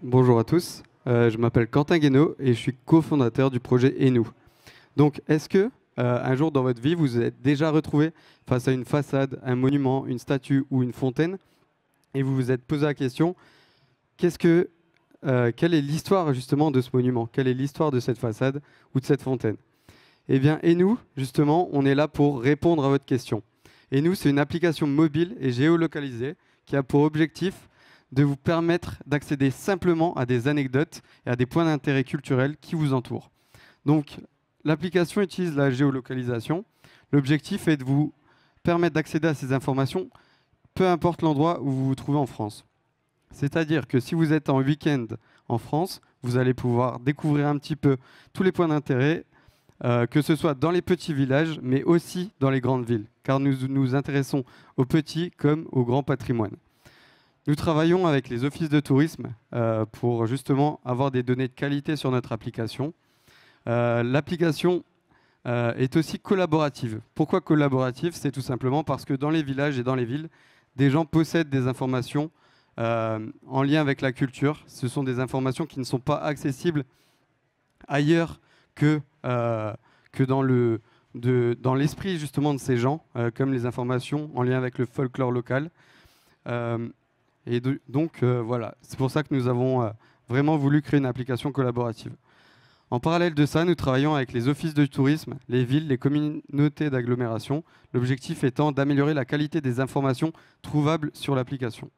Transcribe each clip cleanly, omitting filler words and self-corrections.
Bonjour à tous, je m'appelle Quentin Guénaud et je suis cofondateur du projet Enou. Donc, est-ce que un jour dans votre vie, vous vous êtes déjà retrouvé face à une façade, un monument, une statue ou une fontaine et vous vous êtes posé la question, quelle est l'histoire justement de ce monument? Quelle est l'histoire de cette façade ou de cette fontaine? Eh bien, Enou, justement, on est là pour répondre à votre question. Enou, c'est une application mobile et géolocalisée qui a pour objectif de vous permettre d'accéder simplement à des anecdotes et à des points d'intérêt culturels qui vous entourent. Donc, l'application utilise la géolocalisation. L'objectif est de vous permettre d'accéder à ces informations, peu importe l'endroit où vous vous trouvez en France. C'est-à-dire que si vous êtes en week-end en France, vous allez pouvoir découvrir un petit peu tous les points d'intérêt, que ce soit dans les petits villages, mais aussi dans les grandes villes, car nous nous intéressons aux petits comme au grand patrimoine. Nous travaillons avec les offices de tourisme pour justement avoir des données de qualité sur notre application. L'application est aussi collaborative. Pourquoi collaborative? C'est tout simplement parce que dans les villages et dans les villes, des gens possèdent des informations en lien avec la culture. Ce sont des informations qui ne sont pas accessibles ailleurs que dans l'esprit justement de ces gens, comme les informations en lien avec le folklore local. Euh, voilà, c'est pour ça que nous avons vraiment voulu créer une application collaborative. En parallèle de ça, nous travaillons avec les offices de tourisme, les villes, les communautés d'agglomération, l'objectif étant d'améliorer la qualité des informations trouvables sur l'application.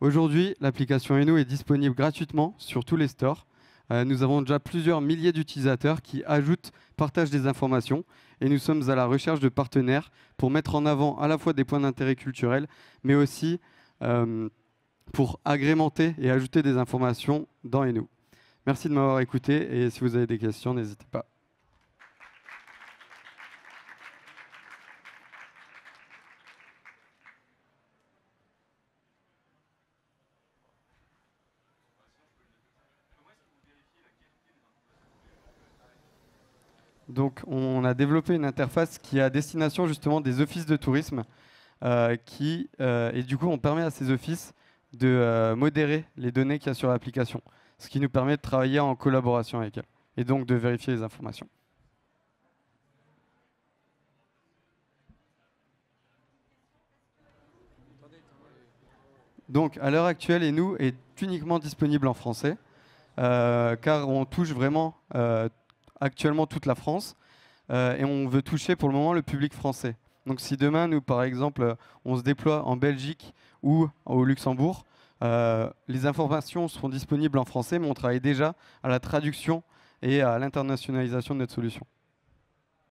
Aujourd'hui, l'application Eno est disponible gratuitement sur tous les stores. Nous avons déjà plusieurs milliers d'utilisateurs qui ajoutent, partagent des informations et nous sommes à la recherche de partenaires pour mettre en avant à la fois des points d'intérêt culturels, mais aussi pour agrémenter et ajouter des informations dans Eno. Merci de m'avoir écouté et si vous avez des questions, n'hésitez pas. Donc, on a développé une interface qui est à destination justement des offices de tourisme et du coup, on permet à ces offices de modérer les données qu'il y a sur l'application, ce qui nous permet de travailler en collaboration avec elles et donc de vérifier les informations. Donc, à l'heure actuelle, Enou est uniquement disponible en français, car on touche vraiment actuellement toute la France et on veut toucher pour le moment le public français. Donc si demain, nous, par exemple, on se déploie en Belgique ou au Luxembourg, les informations seront disponibles en français, mais on travaille déjà à la traduction et à l'internationalisation de notre solution.